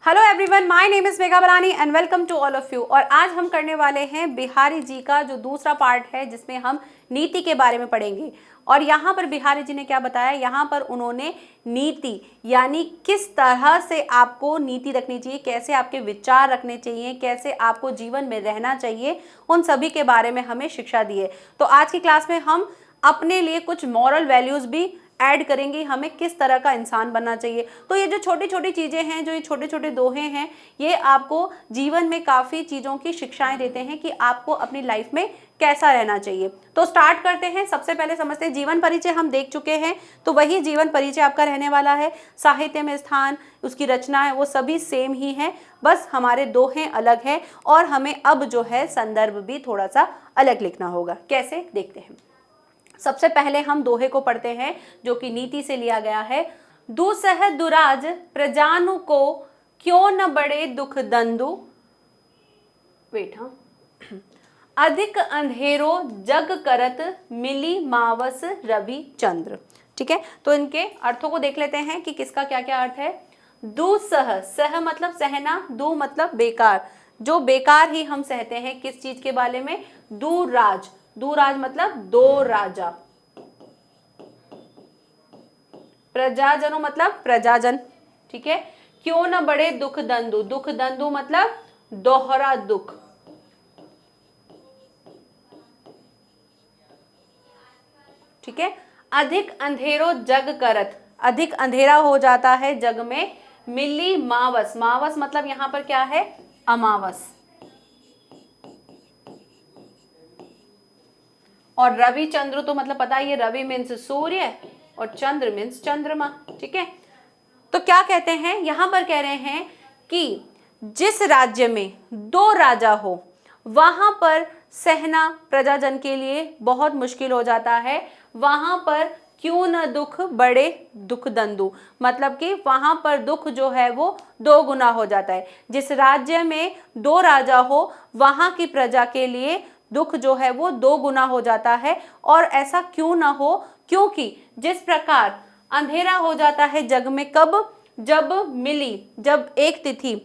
Hello everyone, my name is Megha Balani and welcome to all of you. और आज हम करने वाले हैं बिहारी जी का जो दूसरा पार्ट है जिसमें हम नीति के बारे में पढ़ेंगे। और यहाँ पर बिहारी जी ने क्या बताया, यहाँ पर उन्होंने नीति यानी किस तरह से आपको नीति रखनी चाहिए, कैसे आपके विचार रखने चाहिए, कैसे आपको जीवन में रहना चाहिए, उन सभी के बारे में हमें शिक्षा दी है। तो आज की क्लास में हम अपने लिए कुछ मॉरल वैल्यूज भी ऐड करेंगे, हमें किस तरह का इंसान बनना चाहिए। तो ये जो छोटी छोटी चीज़ें हैं, जो ये छोटे छोटे दोहे हैं, ये आपको जीवन में काफ़ी चीज़ों की शिक्षाएं देते हैं कि आपको अपनी लाइफ में कैसा रहना चाहिए। तो स्टार्ट करते हैं। सबसे पहले समझते हैं, जीवन परिचय हम देख चुके हैं, तो वही जीवन परिचय आपका रहने वाला है। साहित्य में स्थान, उसकी रचना है, वो सभी सेम ही है, बस हमारे दोहे अलग हैं और हमें अब जो है संदर्भ भी थोड़ा सा अलग लिखना होगा। कैसे, देखते हैं। सबसे पहले हम दोहे को पढ़ते हैं जो कि नीति से लिया गया है। दुसह दुराज प्रजानु को क्यों न बड़े दुख दंदु, अधिक अंधेरो जग करत मिली मावस रवि चंद्र। ठीक है, तो इनके अर्थों को देख लेते हैं कि किसका क्या क्या अर्थ है। दुसह, सह मतलब सहना, दु मतलब बेकार, जो बेकार ही हम सहते हैं किस चीज के बारे में, दुराज। दुराज मतलब दो राजा, प्रजाजनो मतलब प्रजाजन। ठीक है, क्यों न बड़े दुख दंदु, दुख दंदु मतलब दोहरा दुख। ठीक है, अधिक अंधेरो जग करत, अधिक अंधेरा हो जाता है जग में। मिली मावस, मावस मतलब यहां पर क्या है, अमावस। और रवि चंद्र तो मतलब पता है, ये रवि मीन्स सूर्य और चंद्र मीन्स चंद्रमा। ठीक है, तो क्या कहते हैं, यहां पर कह रहे हैं कि जिस राज्य में दो राजा हो वहां पर सहना प्रजाजन के लिए बहुत मुश्किल हो जाता है। वहां पर क्यों न दुख बड़े दुख दंदु, मतलब कि वहां पर दुख जो है वो दो गुना हो जाता है। जिस राज्य में दो राजा हो वहां की प्रजा के लिए दुख जो है वो दो गुना हो जाता है। और ऐसा क्यों ना हो, क्योंकि जिस प्रकार अंधेरा हो जाता है जग में, कब, जब मिली, जब एक तिथि,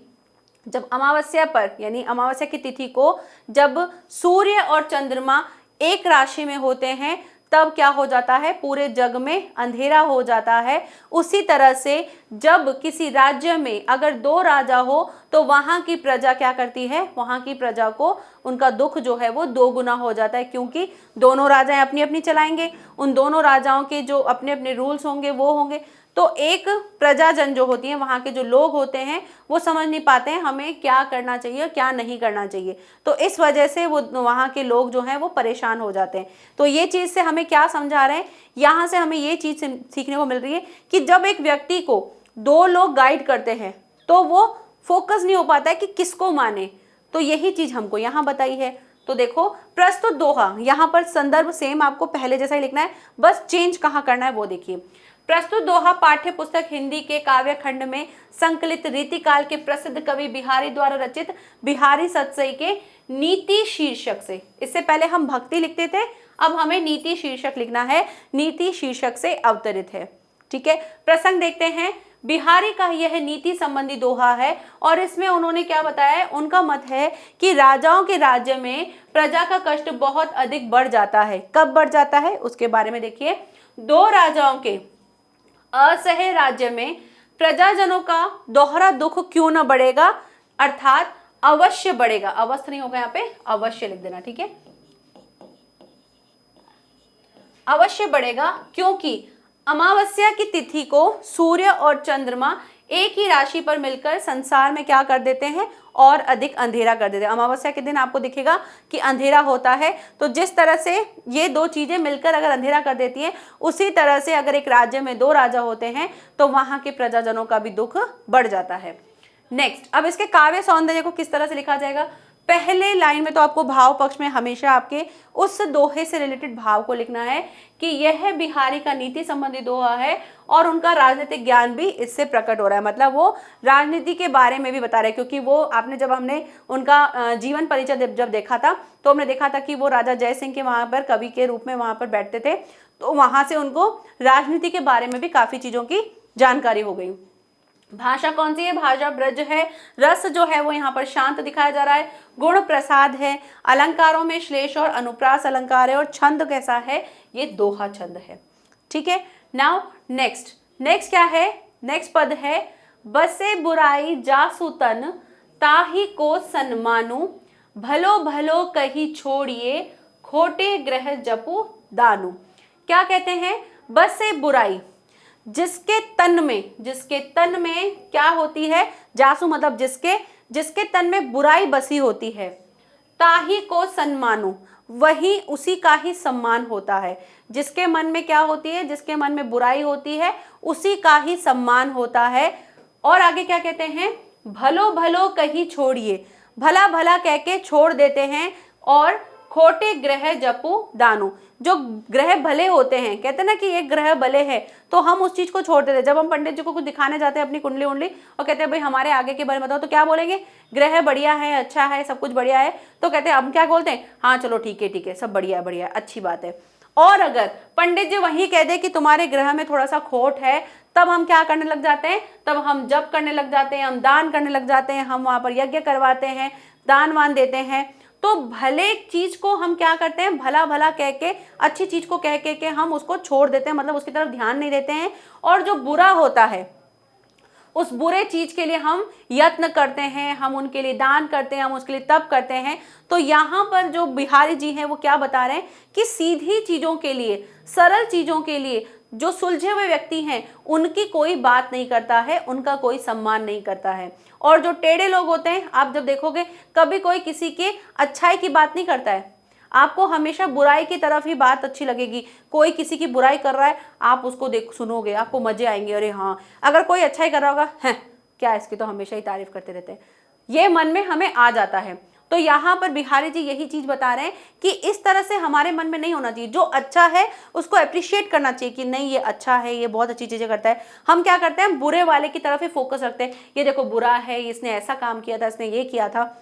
जब अमावस्या पर यानी अमावस्या की तिथि को जब सूर्य और चंद्रमा एक राशि में होते हैं, तब क्या हो जाता है, पूरे जग में अंधेरा हो जाता है। उसी तरह से जब किसी राज्य में अगर दो राजा हो तो वहां की प्रजा क्या करती है, वहां की प्रजा को उनका दुख जो है वो दो गुना हो जाता है, क्योंकि दोनों राजाएं अपनी अपनी चलाएंगे, उन दोनों राजाओं के जो अपने अपने रूल्स होंगे वो होंगे। तो एक प्रजाजन जो होती है, वहां के जो लोग होते हैं, वो समझ नहीं पाते हैं हमें क्या करना चाहिए और क्या नहीं करना चाहिए। तो इस वजह से वो वहां के लोग जो हैं वो परेशान हो जाते हैं। तो ये चीज़ से हमें क्या समझा रहे हैं, यहाँ से हमें ये चीज़ सीखने को मिल रही है कि जब एक व्यक्ति को दो लोग गाइड करते हैं तो वो फोकस नहीं हो पाता है कि किसको माने। तो यही चीज़ हमको यहाँ बताई है। तो देखो, प्रस्तुत दोहा, यहाँ पर संदर्भ सेम आपको पहले जैसा ही लिखना है, बस चेंज कहाँ करना है वो देखिए। प्रस्तुत दोहा पाठ्य पुस्तक हिंदी के काव्य खंड में संकलित रीतिकाल के प्रसिद्ध कवि बिहारी द्वारा रचित बिहारी सतसई के नीति शीर्षक से, इससे पहले हम भक्ति लिखते थे, अब हमें नीति शीर्षक लिखना है, नीति शीर्षक से अवतरित है। ठीक है, प्रसंग देखते हैं। बिहारी का यह नीति संबंधी दोहा है और इसमें उन्होंने क्या बताया है, उनका मत है कि राजाओं के राज्य में प्रजा का कष्ट बहुत अधिक बढ़ जाता है। कब बढ़ जाता है उसके बारे में देखिए। दो राजाओं के असह्य राज्य में प्रजाजनों का दोहरा दुख क्यों न बढ़ेगा, अर्थात अवश्य बढ़ेगा, अवस्थ नहीं होगा, यहाँ पे अवश्य लिख देना। ठीक है, अवश्य बढ़ेगा, क्योंकि अमावस्या की तिथि को सूर्य और चंद्रमा एक ही राशि पर मिलकर संसार में क्या कर देते हैं, और अधिक अंधेरा कर देते हैं। अमावस्या के दिन आपको दिखेगा कि अंधेरा होता है। तो जिस तरह से ये दो चीजें मिलकर अगर अंधेरा कर देती हैं, उसी तरह से अगर एक राज्य में दो राजा होते हैं तो वहां के प्रजाजनों का भी दुख बढ़ जाता है। नेक्स्ट, अब इसके काव्य सौंदर्य को किस तरह से लिखा जाएगा। पहले लाइन में तो आपको भाव पक्ष में हमेशा आपके उस दोहे से रिलेटेड भाव को लिखना है कि यह बिहारी का नीति संबंधी दोहा है और उनका राजनीतिक ज्ञान भी इससे प्रकट हो रहा है। मतलब वो राजनीति के बारे में भी बता रहे हैं, क्योंकि वो आपने जब हमने उनका जीवन परिचय जब देखा था तो हमने देखा था कि वो राजा जय सिंह के वहाँ पर कवि के रूप में वहाँ पर बैठते थे, तो वहाँ से उनको राजनीति के बारे में भी काफ़ी चीज़ों की जानकारी हो गई। भाषा कौन सी है? भाषा ब्रज है। रस जो है वो यहाँ पर शांत दिखाया जा रहा है। गुण प्रसाद है। अलंकारों में श्लेष और अनुप्रास अलंकार है। और छंद कैसा है? ये दोहा छंद है। ठीक है। नाउ नेक्स्ट क्या है? नेक्स्ट पद है बसे बुराई जासु तन, ताही को सन्मानु, भलो भलो कही छोड़िए, खोटे ग्रह जपु दानु। क्या कहते हैं? बसे बुराई, जिसके तन में क्या होती है? जासु मतलब जिसके तन में बुराई बसी होती है। ताही को सम्मानु, वही उसी का ही सम्मान होता है। जिसके मन में क्या होती है? जिसके मन में बुराई होती है उसी का ही सम्मान होता है। और आगे क्या कहते हैं? भलो भलो कही छोड़िए, भला भला कह के छोड़ देते हैं। और खोटे ग्रह जपु दानु, जो ग्रह भले होते हैं, कहते हैं ना कि एक ग्रह भले है तो हम उस चीज को छोड़ देते हैं। जब हम पंडित जी को कुछ दिखाने जाते हैं अपनी कुंडली उंडली और कहते हैं भाई हमारे आगे के बारे में बताओ, तो क्या बोलेंगे? ग्रह बढ़िया है, अच्छा है, सब कुछ बढ़िया है। तो कहते हैं हम क्या बोलते हैं? हाँ चलो ठीक है, सब बढ़िया बढ़िया, अच्छी बात है। और अगर पंडित जी वही कह दे कि तुम्हारे ग्रह में थोड़ा सा खोट है, तब हम क्या करने लग जाते हैं? तब हम जप करने लग जाते हैं, हम दान करने लग जाते हैं, हम वहां पर यज्ञ करवाते हैं, दान वान देते हैं। तो भले चीज को हम क्या करते हैं? भला भला कह के, अच्छी चीज को कह के हम उसको छोड़ देते हैं, मतलब उसकी तरफ ध्यान नहीं देते हैं। और जो बुरा होता है उस बुरे चीज के लिए हम यत्न करते हैं, हम उनके लिए दान करते हैं, हम उसके लिए तप करते हैं। तो यहाँ पर जो बिहारी जी हैं वो क्या बता रहे हैं कि सीधी चीजों के लिए, सरल चीजों के लिए जो सुलझे हुए व्यक्ति हैं उनकी कोई बात नहीं करता है, उनका कोई सम्मान नहीं करता है। और जो टेढ़े लोग होते हैं, आप जब देखोगे कभी कोई किसी की अच्छाई की बात नहीं करता है, आपको हमेशा बुराई की तरफ ही बात अच्छी लगेगी। कोई किसी की बुराई कर रहा है, आप उसको सुनोगे, आपको मजे आएंगे, अरे हाँ। अगर कोई अच्छाई कर रहा होगा, हैं क्या इसकी तो हमेशा ही तारीफ करते रहते हैं, ये मन में हमें आ जाता है। तो यहाँ पर बिहारी जी यही चीज बता रहे हैं कि इस तरह से हमारे मन में नहीं होना चाहिए। जो अच्छा है उसको अप्रिशिएट करना चाहिए कि नहीं ये अच्छा है, ये बहुत अच्छी चीजें करता है। हम क्या करते हैं? बुरे वाले की तरफ ही फोकस रखते हैं, ये देखो बुरा है, इसने ऐसा काम किया था, इसने ये किया था।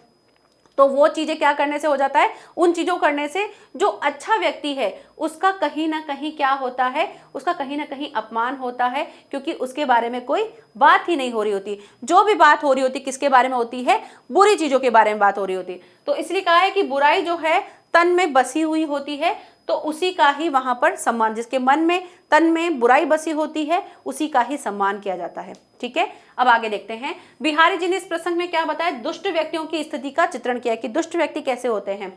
तो वो चीजें क्या करने से हो जाता है? उन चीजों करने से जो अच्छा व्यक्ति है उसका कहीं ना कहीं क्या होता है? उसका कहीं ना कहीं अपमान होता है, क्योंकि उसके बारे में कोई बात ही नहीं हो रही होती। जो भी बात हो रही होती किसके बारे में होती है? बुरी चीजों के बारे में बात हो रही होती। तो इसलिए कहा है कि बुराई जो है तन में बसी हुई होती है, तो उसी का ही वहां पर सम्मान, जिसके मन में तन में बुराई बसी होती है उसी का ही सम्मान किया जाता है। ठीक है। अब आगे देखते हैं बिहारी जी ने इस प्रसंग में क्या बताया? दुष्ट व्यक्तियों की स्थिति का चित्रण किया कि दुष्ट व्यक्ति कैसे होते हैं।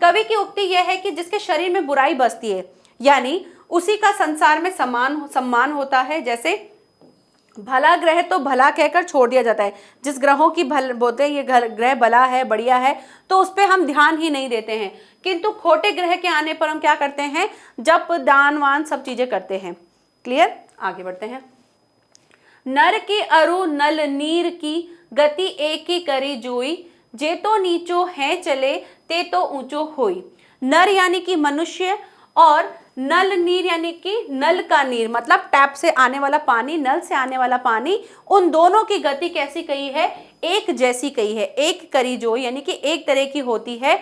कवि की उक्ति यह है कि जिसके शरीर में बुराई बसती है, यानी उसी का संसार में सम्मान होता है। जैसे भला ग्रह तो भला कहकर छोड़ दिया जाता है, जिस ग्रहों की बोलते हैं ये ग्रह भला है, बढ़िया है, तो उस पर हम ध्यान ही नहीं देते हैं। किंतु खोटे ग्रह के आने पर हम क्या करते हैं? जप दान वान सब चीजें करते हैं। क्लियर? आगे बढ़ते हैं। नर की अरु नल नीर की, गति एक ही करी जोई, जे तो नीचो है चले, ते तो ऊंचो होई। नर यानी कि मनुष्य, और नल नीर यानी कि नल का नीर, मतलब टैप से आने वाला पानी, नल से आने वाला पानी, उन दोनों की गति कैसी कही है? एक जैसी कही है। एक करी जोई यानी कि एक तरह की होती है।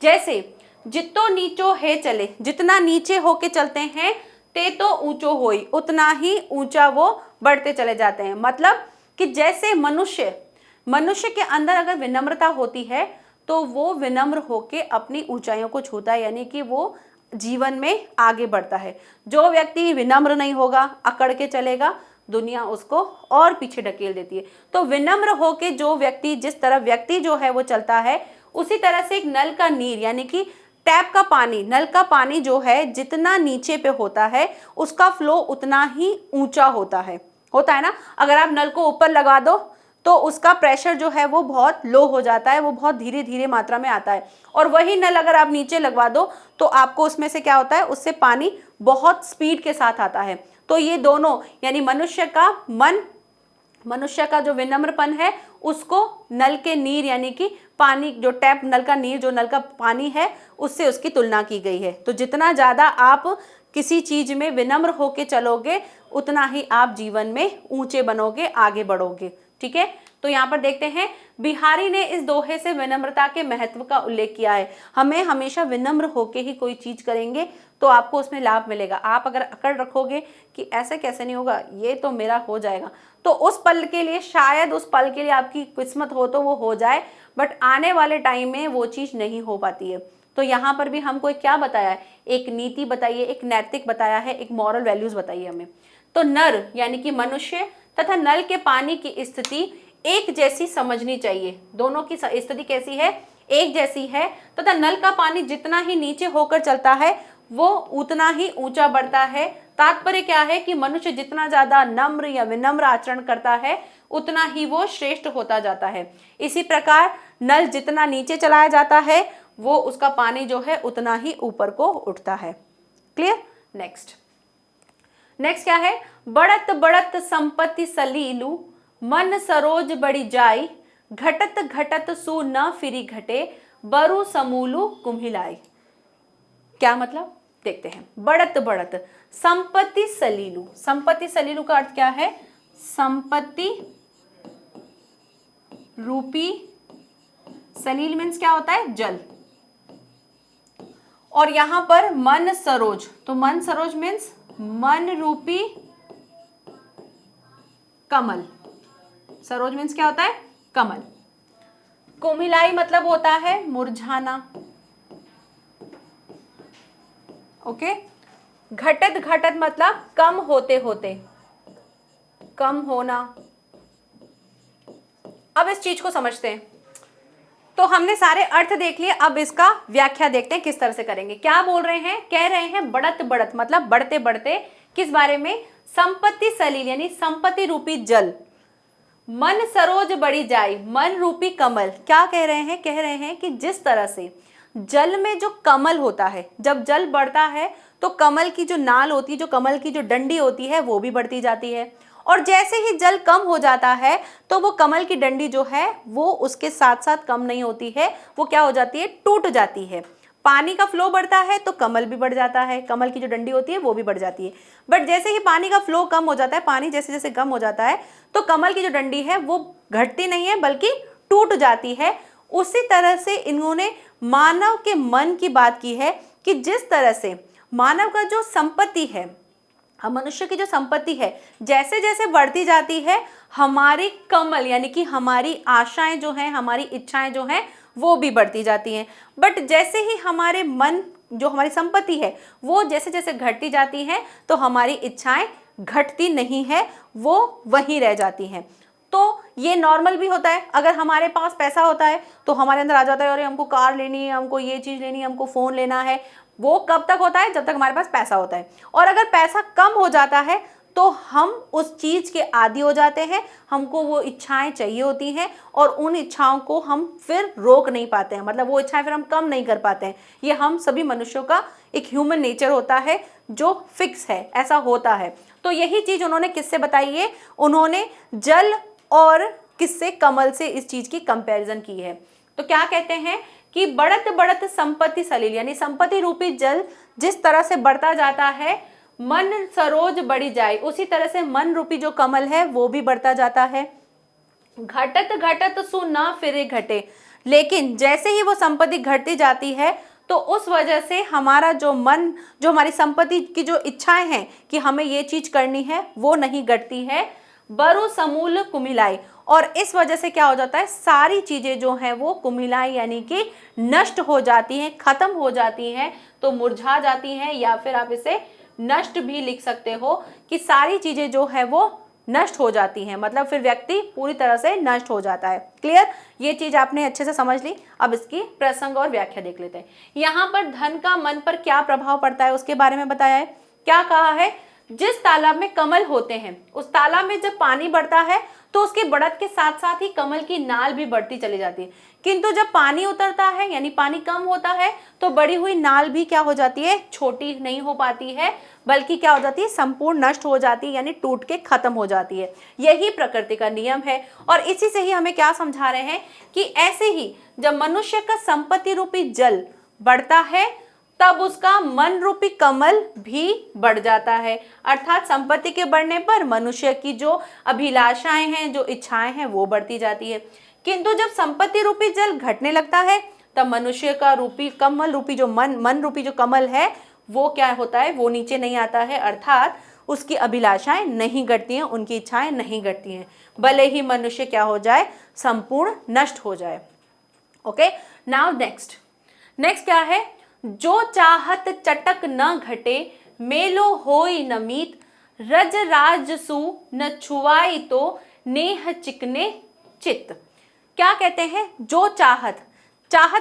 जैसे जितो नीचो है चले, जितना नीचे होके चलते हैं, ते तो ऊंचो होई, उतना ही ऊंचा वो बढ़ते चले जाते हैं। मतलब कि जैसे मनुष्य के अंदर अगर विनम्रता होती है तो वो विनम्र होके अपनी ऊंचाइयों को छूता है, यानी कि वो जीवन में आगे बढ़ता है। जो व्यक्ति विनम्र नहीं होगा, अकड़ के चलेगा, दुनिया उसको और पीछे ढकेल देती है। तो विनम्र होके जो व्यक्ति, जिस तरह व्यक्ति जो है वो चलता है, उसी तरह से एक नल का नीर यानी कि टैप का पानी, नल का पानी जो है जितना नीचे पे होता है उसका फ्लो उतना ही ऊंचा होता है ना। अगर आप नल को ऊपर लगा दो तो उसका प्रेशर जो है वो बहुत लो हो जाता है, वो बहुत धीरे धीरे मात्रा में आता है। और वही नल अगर आप नीचे लगवा दो तो आपको उसमें से क्या होता है? उससे पानी बहुत स्पीड के साथ आता है। तो ये दोनों यानी मनुष्य का मन, मनुष्य का जो विनम्रपन है, उसको नल के नीर यानी कि पानी, जो टैप नल का नीर, जो नल का पानी है, उससे उसकी तुलना की गई है। तो जितना ज़्यादा आप किसी चीज में विनम्र होके चलोगे उतना ही आप जीवन में ऊंचे बनोगे, आगे बढ़ोगे। ठीक है। तो यहाँ पर देखते हैं बिहारी ने इस दोहे से विनम्रता के महत्व का उल्लेख किया है। हमें हमेशा विनम्र होके ही कोई चीज करेंगे तो आपको उसमें लाभ मिलेगा। आप अगर अकड़ रखोगे कि ऐसे कैसे नहीं होगा, ये तो मेरा हो जाएगा, तो उस पल के लिए, शायद उस पल के लिए आपकी किस्मत हो तो वो हो जाए, बट आने वाले टाइम में वो चीज नहीं हो पाती है। तो यहाँ पर भी हमको क्या बताया है, एक नीति बताइए, एक नैतिक बताया है, एक मॉरल वैल्यूज बताइए हमें। तो नर यानी कि मनुष्य तथा नल के पानी की स्थिति एक जैसी समझनी चाहिए। दोनों की स्थिति कैसी है, एक जैसी है, तथा नल का पानी जितना ही नीचे होकर चलता है वो उतना ही ऊंचा बढ़ता है। तात्पर्य क्या है कि मनुष्य जितना ज्यादा नम्र या विनम्र आचरण करता है उतना ही वो श्रेष्ठ होता जाता है। इसी प्रकार नल जितना नीचे चलाया जाता है वो उसका पानी जो है उतना ही ऊपर को उठता है। क्लियर। नेक्स्ट क्या है, बढ़त बढ़त संपत्ति सलीलू, मन सरोज बड़ी जाई, घटत घटत सु न फिरी घटे, बरु समूलु कुम्हिलाई। क्या मतलब, देखते हैं। बढ़त बढ़त संपत्ति सलीलू, संपत्ति सलीलू का अर्थ क्या है, संपत्ति रूपी, सलील मीन्स क्या होता है, जल, और यहां पर मन सरोज, तो मन सरोज मीन्स मन रूपी कमल, सरोज मीन्स क्या होता है, कमल। कुम्हिलाई मतलब होता है मुरझाना। ओके। घटत घटत मतलब कम होते होते, कम होना। अब इस चीज को समझते हैं। तो हमने सारे अर्थ देख लिए, अब इसका व्याख्या देखते हैं किस तरह से करेंगे। क्या बोल रहे हैं, कह रहे हैं बढ़त बढ़त मतलब बढ़ते बढ़ते, किस बारे में, संपत्ति सलील यानी संपत्ति रूपी जल, मन सरोज बड़ी जाए, मन रूपी कमल। क्या कह रहे हैं, कह रहे हैं कि जिस तरह से जल में जो कमल होता है, जब जल बढ़ता है तो कमल की जो नाल होती है, जो कमल की जो डंडी होती है वो भी बढ़ती जाती है, और जैसे ही जल कम हो जाता है तो वो कमल की डंडी जो है वो उसके साथ साथ कम नहीं होती है, वो क्या हो जाती है, टूट जाती है। पानी का फ्लो बढ़ता है तो कमल भी बढ़ जाता है, कमल की जो डंडी होती है वो भी बढ़ जाती है। बट जैसे ही पानी का फ्लो कम हो जाता है, पानी जैसे जैसे कम हो जाता है तो कमल की जो डंडी है वो घटती नहीं है बल्कि टूट जाती है। उसी तरह से इन्होंने मानव के मन की बात की है कि जिस तरह से मानव का जो संपत्ति है, मनुष्य की जो संपत्ति है, जैसे जैसे बढ़ती जाती है हमारी कमल यानी कि हमारी आशाएं जो हैं, हमारी इच्छाएं जो हैं वो भी बढ़ती जाती हैं। बट जैसे ही हमारे मन, जो हमारी संपत्ति है वो जैसे जैसे घटती जाती है तो हमारी इच्छाएं घटती नहीं है, वो वहीं रह जाती हैं। तो ये नॉर्मल भी होता है। अगर हमारे पास पैसा होता है तो हमारे अंदर आ जाता है अरे हमको कार लेनी है, हमको ये चीज़ लेनी है, हमको फ़ोन लेना है। वो कब तक होता है, जब तक हमारे पास पैसा होता है। और अगर पैसा कम हो जाता है तो हम उस चीज़ के आदी हो जाते हैं, हमको वो इच्छाएं चाहिए होती हैं और उन इच्छाओं को हम फिर रोक नहीं पाते हैं, मतलब वो इच्छाएं फिर हम कम नहीं कर पाते हैं। ये हम सभी मनुष्यों का एक ह्यूमन नेचर होता है जो फिक्स है, ऐसा होता है। तो यही चीज़ उन्होंने किससे बताई है, उन्होंने जल और किससे, कमल से इस चीज़ की कंपैरिजन की है। तो क्या कहते हैं कि बढ़त बढ़त संपत्ति सलील यानी संपत्ति रूपी जल जिस तरह से बढ़ता जाता है, मन सरोज बढ़ी जाए, उसी तरह से मन रूपी जो कमल है वो भी बढ़ता जाता है। घटत घटत सु न फिरे घटे, लेकिन जैसे ही वो संपत्ति घटती जाती है तो उस वजह से हमारा जो मन, जो हमारी संपत्ति की जो इच्छाएं हैं कि हमें ये चीज करनी है वो नहीं घटती है। बरु समूल कुम्हिलाई, और इस वजह से क्या हो जाता है, सारी चीजें जो हैं वो कुम्हिलाई यानी कि नष्ट हो जाती हैं, खत्म हो जाती हैं, तो मुरझा जाती हैं, या फिर आप इसे नष्ट भी लिख सकते हो कि सारी चीजें जो है वो नष्ट हो जाती हैं, मतलब फिर व्यक्ति पूरी तरह से नष्ट हो जाता है। क्लियर, ये चीज आपने अच्छे से समझ ली। अब इसकी प्रसंग और व्याख्या देख लेते हैं। यहाँ पर धन का मन पर क्या प्रभाव पड़ता है उसके बारे में बताया है। क्या कहा है, जिस तालाब में कमल होते हैं उस तालाब में जब पानी बढ़ता है तो उसके बढ़त के साथ साथ ही कमल की नाल भी बढ़ती चली जाती है, किंतु जब पानी उतरता है यानी पानी कम होता है तो बढ़ी हुई नाल भी क्या हो जाती है, छोटी नहीं हो पाती है, बल्कि क्या हो जाती है, संपूर्ण नष्ट हो जाती है, यानी टूट के खत्म हो जाती है। यही प्रकृति का नियम है। और इसी से ही हमें क्या समझा रहे हैं कि ऐसे ही जब मनुष्य का संपत्ति रूपी जल बढ़ता है तब उसका मन रूपी कमल भी बढ़ जाता है। अर्थात संपत्ति के बढ़ने पर मनुष्य की जो अभिलाषाएं हैं, जो इच्छाएं हैं, वो बढ़ती जाती है। किंतु जब संपत्ति रूपी जल घटने लगता है तब मनुष्य का रूपी कमल रूपी जो मन रूपी जो कमल है वो क्या होता है, वो नीचे नहीं आता है। अर्थात उसकी अभिलाषाएं नहीं घटती हैं, उनकी इच्छाएं नहीं घटती हैं, भले ही मनुष्य क्या हो जाए, संपूर्ण नष्ट हो जाए। ओके, नाउ नेक्स्ट क्या है, जो चाहत चटक न घटे, मेलो होई न मीत, रज राजसु न छुआई तो नेह चिकने चित्त। क्या कहते हैं, जो चाहत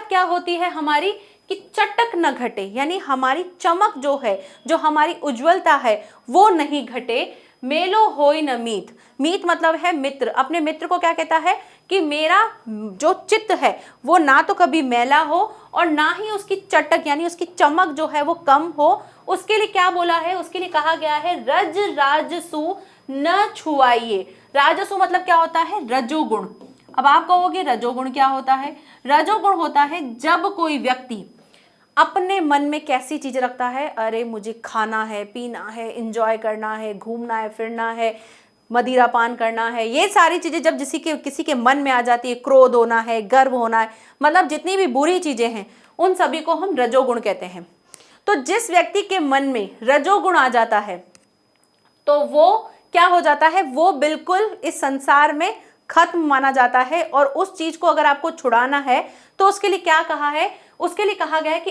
क्या होती है हमारी, कि चटक न घटे, यानी हमारी चमक जो है, जो हमारी उज्जवलता है वो नहीं घटे। मेलो होई न मीत, मीत मतलब है मित्र, अपने मित्र को क्या कहता है कि मेरा जो चित्त है वो ना तो कभी मैला हो और ना ही उसकी चटक यानी उसकी चमक जो है वो कम हो। उसके लिए क्या बोला है, उसके लिए कहा गया है रज राजसु न छुआइए। राजसु मतलब क्या होता है, रजोगुण। अब आप कहोगे रजोगुण क्या होता है, रजोगुण होता है जब कोई व्यक्ति अपने मन में कैसी चीज रखता है, अरे मुझे खाना है, पीना है, एंजॉय करना है, घूमना है, फिरना है, मदिरा पान करना है, ये सारी चीजें जब किसी के मन में आ जाती है, क्रोध होना है, गर्व होना है, मतलब जितनी भी बुरी चीजें हैं उन सभी को हम रजोगुण कहते हैं। तो जिस व्यक्ति के मन में रजोगुण आ जाता है तो वो क्या हो जाता है, वो बिल्कुल इस संसार में खत्म माना जाता है। और उस चीज को अगर आपको छुड़ाना है तो उसके लिए क्या कहा है, उसके लिए कहा गया है कि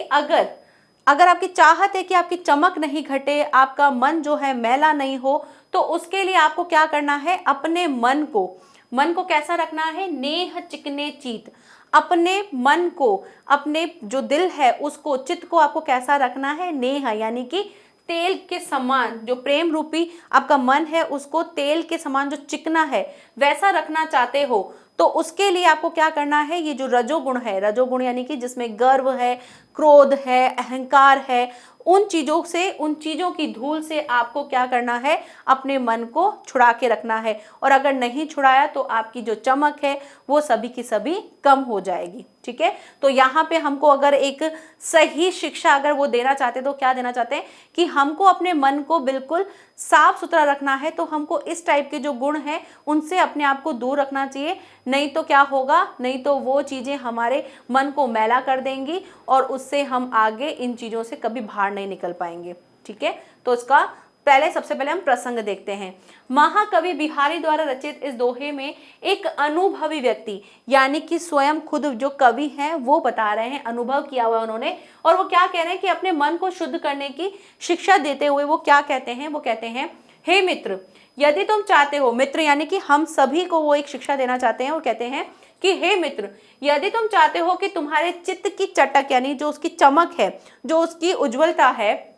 अगर आपकी चाहत है कि आपकी चमक नहीं घटे, आपका मन जो है मैला नहीं हो, तो उसके लिए आपको क्या करना है, अपने मन को कैसा रखना है, नेह चिकने चीत। अपने मन को, अपने जो दिल है उसको, चित्त को आपको कैसा रखना है, नेह यानी कि तेल के समान, जो प्रेम रूपी आपका मन है उसको तेल के समान जो चिकना है वैसा रखना चाहते हो तो उसके लिए आपको क्या करना है, ये जो रजोगुण है, रजोगुण यानी कि जिसमें गर्व है, क्रोध है, अहंकार है, उन चीजों की धूल से आपको क्या करना है, अपने मन को छुड़ा के रखना है। और अगर नहीं छुड़ाया तो आपकी जो चमक है वो सभी की सभी कम हो जाएगी। ठीक है, तो यहाँ पे हमको अगर एक सही शिक्षा अगर वो देना चाहते तो क्या देना चाहते हैं कि हमको अपने मन को बिल्कुल साफ सुथरा रखना है, तो हमको इस टाइप के जो गुण हैं उनसे अपने आप को दूर रखना चाहिए। नहीं तो क्या होगा, नहीं तो वो चीजें हमारे मन को मैला कर देंगी और उससे हम आगे इन चीजों से कभी बाहर नहीं निकल पाएंगे। ठीक है, तो इसका सबसे पहले हम प्रसंग देखते हैं। महाकवि बिहारी द्वारा रचित इस दोहे में एक अनुभवी व्यक्ति यानी कि स्वयं खुद जो कवि हैं वो बता रहे हैं, अनुभव किया हुआ उन्होंने, और वो क्या कह रहे हैं कि अपने मन को शुद्ध करने की शिक्षा देते हुए वो क्या कहते हैं, वो कहते हैं, हे मित्र, यदि तुम चाहते हो, मित्र यानी कि हम सभी को वो एक शिक्षा देना चाहते हैं और कहते हैं कि हे मित्र, यदि तुम चाहते हो कि तुम्हारे चित्त की चटक यानी जो उसकी चमक है, जो उसकी उज्जवलता है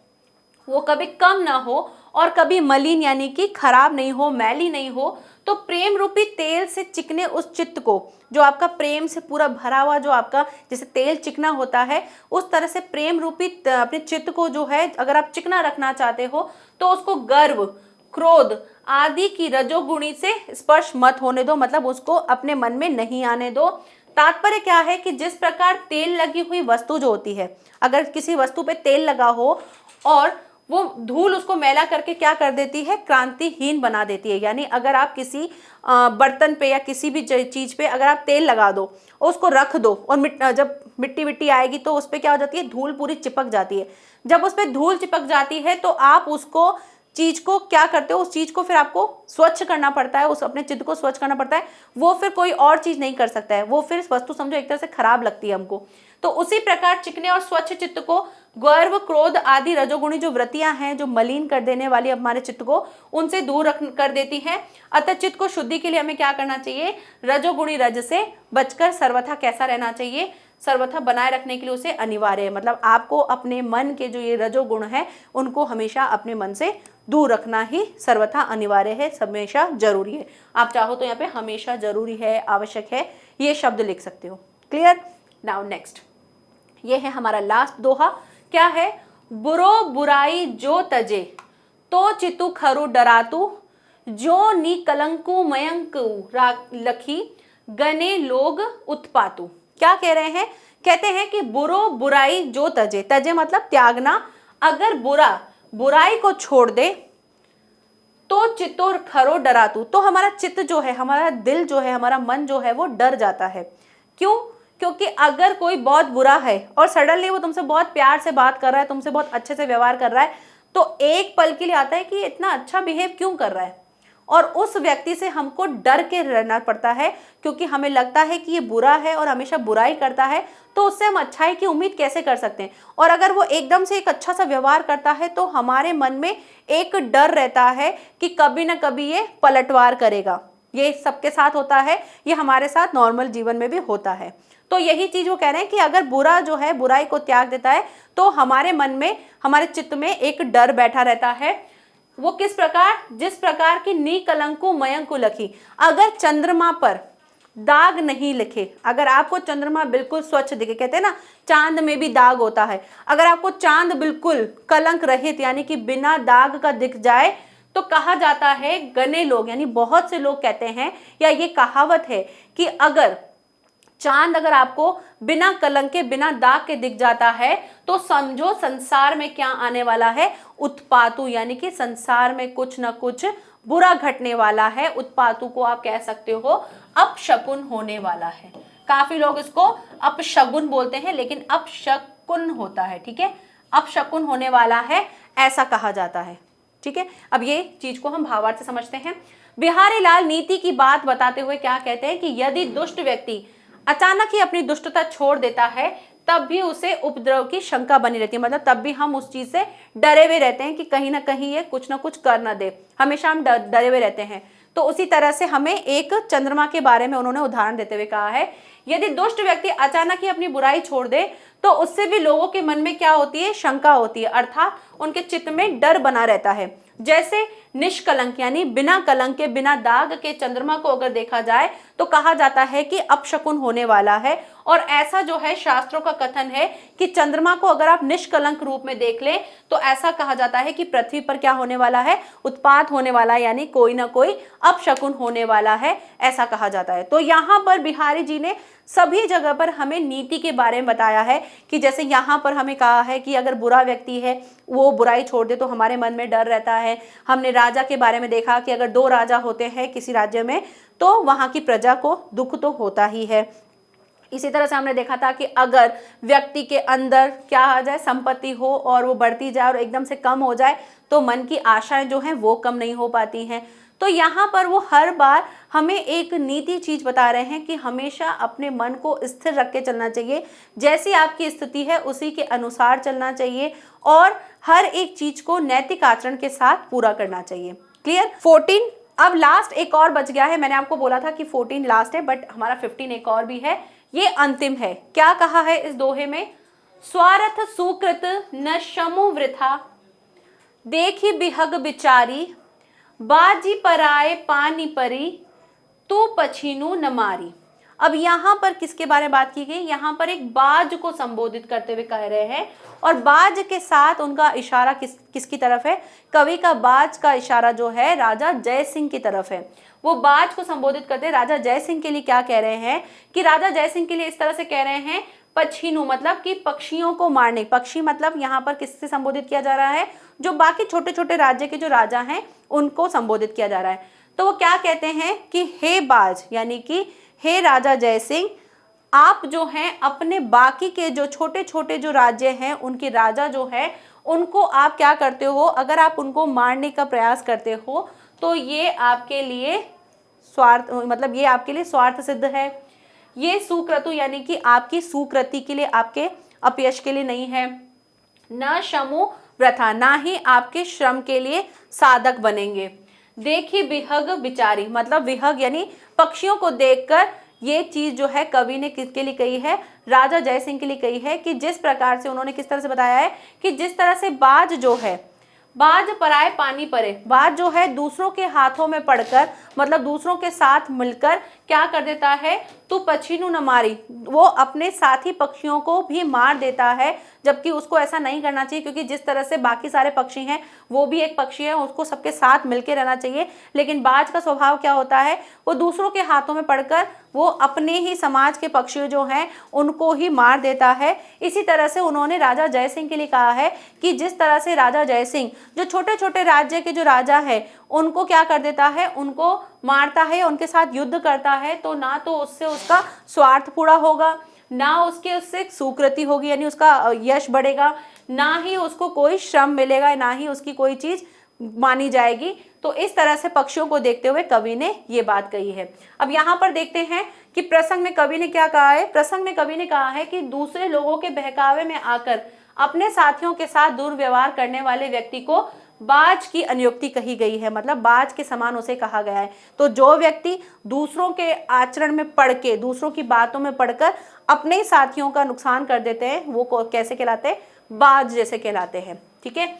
वो कभी कम ना हो और कभी मलिन यानी कि खराब नहीं हो, मैली नहीं हो, तो प्रेम रूपी तेल से चिकने उस चित्त को, जो आपका प्रेम से पूरा भरा हुआ, जो आपका जैसे तेल चिकना होता है उस तरह से प्रेम रूपी अपने चित्त को जो है अगर आप चिकना रखना चाहते हो तो उसको गर्व, क्रोध आदि की रजोगुणी से स्पर्श मत होने दो, मतलब उसको अपने मन में नहीं आने दो। तात्पर्य क्या है कि जिस प्रकार तेल लगी हुई वस्तु जो होती है, अगर किसी वस्तु पे तेल लगा हो और वो धूल उसको मैला करके क्या कर देती है, क्रांतिहीन बना देती है। यानी अगर आप किसी बर्तन पे या किसी भी चीज पे अगर आप तेल लगा दो और उसको रख दो और जब मिट्टी आएगी तो उस पर क्या हो जाती है, धूल पूरी चिपक जाती है। जब उस पर धूल चिपक जाती है तो आप उसको चीज को क्या करते हो, उस चीज को फिर आपको स्वच्छ करना पड़ता है, उस अपने चित्त को स्वच्छ करना पड़ता है। वो फिर कोई और चीज नहीं कर सकता है, वो फिर वस्तु समझो एक तरह से खराब लगती है हमको। तो उसी प्रकार चिकने और स्वच्छ चित्त को गर्व, क्रोध आदि रजोगुणी जो वृत्तियां हैं, जो मलिन कर देने वाली हमारे चित्त को, उनसे दूर कर देती हैं। अतः चित्त को शुद्धि के लिए हमें क्या करना चाहिए, रजोगुणी रज से बचकर सर्वथा कैसा रहना चाहिए, सर्वथा बनाए रखने के लिए उसे अनिवार्य है। मतलब आपको अपने मन के जो ये रजोगुण है उनको हमेशा अपने मन से दूर रखना ही सर्वथा अनिवार्य है, हमेशा जरूरी है। आप चाहो तो यहाँ पे हमेशा जरूरी है, आवश्यक है, ये शब्द लिख सकते हो। क्लियर। नाउ नेक्स्ट, ये है हमारा लास्ट दोहा। क्या है, बुरो बुराई जो तजे, तो चितु खरु डरातु, जो नी कलंकु मयंक लखी, गने लोग उत्पातु। क्या कह रहे हैं कहते हैं कि बुरो बुराई जो तजे, तजे मतलब त्यागना, अगर बुराई को छोड़ दे तो चित्तोर खरो डरातू, तो हमारा चित्त जो है, हमारा दिल जो है, हमारा मन जो है वो डर जाता है। क्यों? क्योंकि अगर कोई बहुत बुरा है और सडनली वो तुमसे बहुत प्यार से बात कर रहा है, तुमसे बहुत अच्छे से व्यवहार कर रहा है, तो एक पल के लिए आता है कि ये इतना अच्छा बिहेव क्यों कर रहा है, और उस व्यक्ति से हमको डर के रहना पड़ता है, क्योंकि हमें लगता है कि ये बुरा है और हमेशा बुराई करता है, तो उससे हम अच्छाई की उम्मीद कैसे कर सकते हैं। और अगर वो एकदम से एक अच्छा सा व्यवहार करता है तो हमारे मन में एक डर रहता है कि कभी ना कभी ये पलटवार करेगा। ये सबके साथ होता है, ये हमारे साथ नॉर्मल जीवन में भी होता है। तो यही चीज वो कह रहे हैं कि अगर बुरा जो है बुराई को त्याग देता है तो हमारे मन में, हमारे चित्त में एक डर बैठा रहता है। वो किस प्रकार? जिस प्रकार की नी कलंको मयंको लखी, अगर चंद्रमा पर दाग नहीं लिखे, अगर आपको चंद्रमा बिल्कुल स्वच्छ दिखे, कहते हैं ना चांद में भी दाग होता है, अगर आपको चांद बिल्कुल कलंक रहित यानी कि बिना दाग का दिख जाए तो कहा जाता है, गने लोग यानी बहुत से लोग कहते हैं, या ये कहावत है कि अगर चांद अगर आपको बिना कलंक के, बिना दाग के दिख जाता है तो समझो संसार में क्या आने वाला है, उत्पातु, यानी कि संसार में कुछ ना कुछ बुरा घटने वाला है। उत्पातु को आप कह सकते हो अपशकुन होने वाला है। काफी लोग इसको अपशगुन बोलते हैं, लेकिन अपशकुन होता है, ठीक है, अपशकुन होने वाला है ऐसा कहा जाता है, ठीक है। अब ये चीज को हम भावार्थ से समझते हैं। बिहारी लाल नीति की बात बताते हुए क्या कहते हैं कि यदि दुष्ट व्यक्ति अचानक ही अपनी दुष्टता छोड़ देता है तब भी उसे उपद्रव की शंका बनी रहती है, मतलब तब भी हम उस चीज से डरे हुए रहते हैं कि कहीं ना कहीं ये कुछ ना कुछ कर ना दे, हमेशा हम डरे हुए रहते हैं। तो उसी तरह से हमें एक चंद्रमा के बारे में उन्होंने उदाहरण देते हुए कहा है, यदि दुष्ट व्यक्ति अचानक ही अपनी बुराई छोड़ दे तो उससे भी लोगों के मन में क्या होती है, शंका होती है, अर्थात उनके चित्त में डर बना रहता है। जैसे निष्कलंक यानी बिना कलंक के, बिना दाग के चंद्रमा को अगर देखा जाए तो कहा जाता है कि अपशकुन होने वाला है। और ऐसा जो है शास्त्रों का कथन है कि चंद्रमा को अगर आप निष्कलंक रूप में देख लें तो ऐसा कहा जाता है कि पृथ्वी पर क्या होने वाला है, उत्पात होने वाला है, यानी कोई ना कोई अपशकुन होने वाला है, ऐसा कहा जाता है। तो यहाँ पर बिहारी जी ने सभी जगह पर हमें नीति के बारे में बताया है कि जैसे यहाँ पर हमें कहा है कि अगर बुरा व्यक्ति है वो बुराई छोड़ दे तो हमारे मन में डर रहता है। हमने राजा के बारे में देखा कि अगर 2 राजा होते हैं किसी राज्य में तो वहाँ की प्रजा को दुख तो होता ही है। इसी तरह से हमने देखा था कि अगर व्यक्ति के अंदर क्या आ जाए, संपत्ति हो और वो बढ़ती जाए और एकदम से कम हो जाए तो मन की आशाएं जो हैं वो कम नहीं हो पाती हैं। तो यहाँ पर वो हर बार हमें एक नीति चीज बता रहे हैं कि हमेशा अपने मन को स्थिर रख के चलना चाहिए, जैसी आपकी स्थिति है उसी के अनुसार चलना चाहिए और हर एक चीज को नैतिक आचरण के साथ पूरा करना चाहिए। क्लियर? 14 अब लास्ट एक और बच गया है। मैंने आपको बोला था कि 14 लास्ट है, बट हमारा 15 एक और भी है, ये अंतिम है। क्या कहा है इस दोहे में? स्वार्थ सुकृत न शमु वृथा, देखी बिहग बिचारी, बाजी पराए पानी परी, तू पछीनू न मारी। अब यहाँ पर किसके बारे में बात की गई? यहाँ पर एक बाज को संबोधित करते हुए कह रहे हैं और बाज के साथ उनका इशारा किसकी तरफ है? कवि का बाज का इशारा जो है राजा जय सिंह की तरफ है। वो बाज को संबोधित करते राजा जय सिंह के लिए क्या कह रहे हैं कि राजा जय सिंह के लिए इस तरह से कह रहे हैं, पछीनू मतलब कि पक्षियों को मारने, पक्षी मतलब यहाँ पर किससे संबोधित किया जा रहा है? जो बाकी छोटे छोटे राज्य के जो राजा हैं उनको संबोधित किया जा रहा है। तो वो क्या कहते हैं कि हे बाज यानी कि हे राजा जय सिंह, आप जो हैं अपने बाकी के जो छोटे छोटे जो राज्य हैं उनके राजा जो है उनको आप क्या करते हो, अगर आप उनको मारने का प्रयास करते हो तो ये आपके लिए स्वार्थ, मतलब ये आपके लिए स्वार्थ सिद्ध है। ये सुक्रतु यानी कि आपकी सुकृति के लिए, आपके अपयश के लिए नहीं है। न शमु व्रथा, ना ही आपके श्रम के लिए साधक बनेंगे। देखी बिहग बिचारी, मतलब विहग यानी पक्षियों को देखकर ये चीज जो है कवि ने किसके लिए कही है? राजा जय सिंह के लिए कही है कि जिस प्रकार से उन्होंने किस तरह से बताया है कि जिस तरह से बाज जो है, बाज पराए पानी परे, बाज जो है दूसरों के हाथों में पड़कर, मतलब दूसरों के साथ मिलकर क्या कर देता है? तू पछीनू न मारी, वो अपने साथी पक्षियों को भी मार देता है, जबकि उसको ऐसा नहीं करना चाहिए क्योंकि जिस तरह से बाकी सारे पक्षी हैं वो भी एक पक्षी है, उसको सबके साथ मिलकर रहना चाहिए। लेकिन बाज का स्वभाव क्या होता है? वो दूसरों के हाथों में पड़कर वो अपने ही समाज के पक्षी जो हैं उनको ही मार देता है। इसी तरह से उन्होंने राजा जय सिंह के लिए कहा है कि जिस तरह से राजा जय सिंह जो छोटे छोटे राज्य के जो राजा है उनको क्या कर देता है, उनको मारता है, उनके साथ युद्ध करता है, तो ना तो उससे उसका स्वार्थ पूरा होगा, ना उससे सुकृति होगी यानी उसका यश बढ़ेगा, ना ही उसको कोई श्रम मिलेगा, ना ही उसकी कोई चीज मानी जाएगी। तो इस तरह से पक्षियों को देखते हुए कवि ने ये बात कही है। अब यहाँ पर देखते हैं कि प्रसंग में कवि ने क्या कहा है। प्रसंग में कवि ने कहा है कि दूसरे लोगों के बहकावे में आकर अपने साथियों के साथ दुर्व्यवहार करने वाले व्यक्ति को बाज की अनुक्ति कही गई है, मतलब बाज के समान उसे कहा गया है। तो जो व्यक्ति दूसरों के आचरण में पढ़ के, दूसरों की बातों में पढ़कर अपने साथियों का नुकसान कर देते हैं, वो कैसे कहलाते हैं, बाज जैसे कहलाते हैं। ठीक है,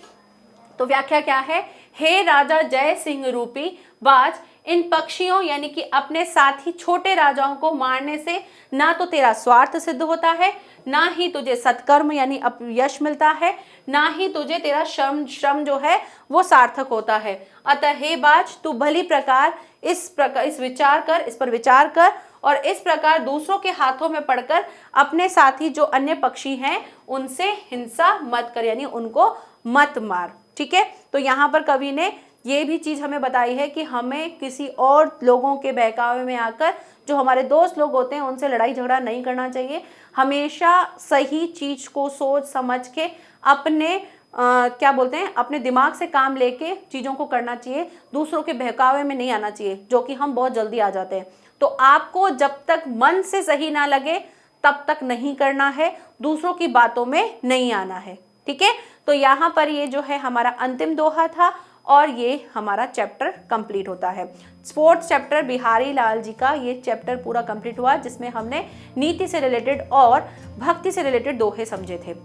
तो व्याख्या क्या है, हे राजा जय सिंह रूपी बाज, इन पक्षियों यानी कि अपने साथी छोटे राजाओं को मारने से ना तो तेरा स्वार्थ सिद्ध होता है, ना ही तुझे सत्कर्म यानी यश मिलता है, ना ही तुझे तेरा श्रम जो है वो सार्थक होता है। अतः हे बाज, तू भली प्रकार इस पर विचार कर और इस प्रकार दूसरों के हाथों में पड़कर अपने साथी जो अन्य पक्षी हैं उनसे हिंसा मत कर, यानी उनको मत मार। ठीक है, तो यहाँ पर कवि ने ये भी चीज हमें बताई है कि हमें किसी और लोगों के बहकावे में आकर जो हमारे दोस्त लोग होते हैं उनसे लड़ाई झगड़ा नहीं करना चाहिए। हमेशा सही चीज को सोच समझ के अपने क्या बोलते हैं, अपने दिमाग से काम लेके चीजों को करना चाहिए, दूसरों के बहकावे में नहीं आना चाहिए, जो कि हम बहुत जल्दी आ जाते हैं। तो आपको जब तक मन से सही ना लगे तब तक नहीं करना है, दूसरों की बातों में नहीं आना है। ठीक है, तो यहाँ पर ये जो है हमारा अंतिम दोहा था और ये हमारा चैप्टर कंप्लीट होता है। स्पोर्ट्स चैप्टर बिहारी लाल जी का ये चैप्टर पूरा कंप्लीट हुआ, जिसमें हमने नीति से रिलेटेड और भक्ति से रिलेटेड दोहे समझे थे।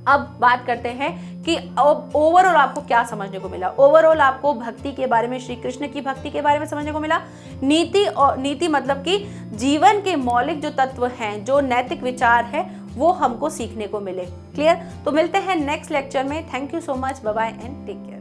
अब बात करते हैं कि ओवरऑल आपको क्या समझने को मिला। ओवरऑल आपको भक्ति के बारे में, श्री कृष्ण की भक्ति के बारे में समझने को मिला। नीति मतलब कि जीवन के मौलिक जो तत्व हैं, जो नैतिक विचार है, वो हमको सीखने को मिले। क्लियर? तो मिलते हैं नेक्स्ट लेक्चर में। Thank you so much, bye bye and take care.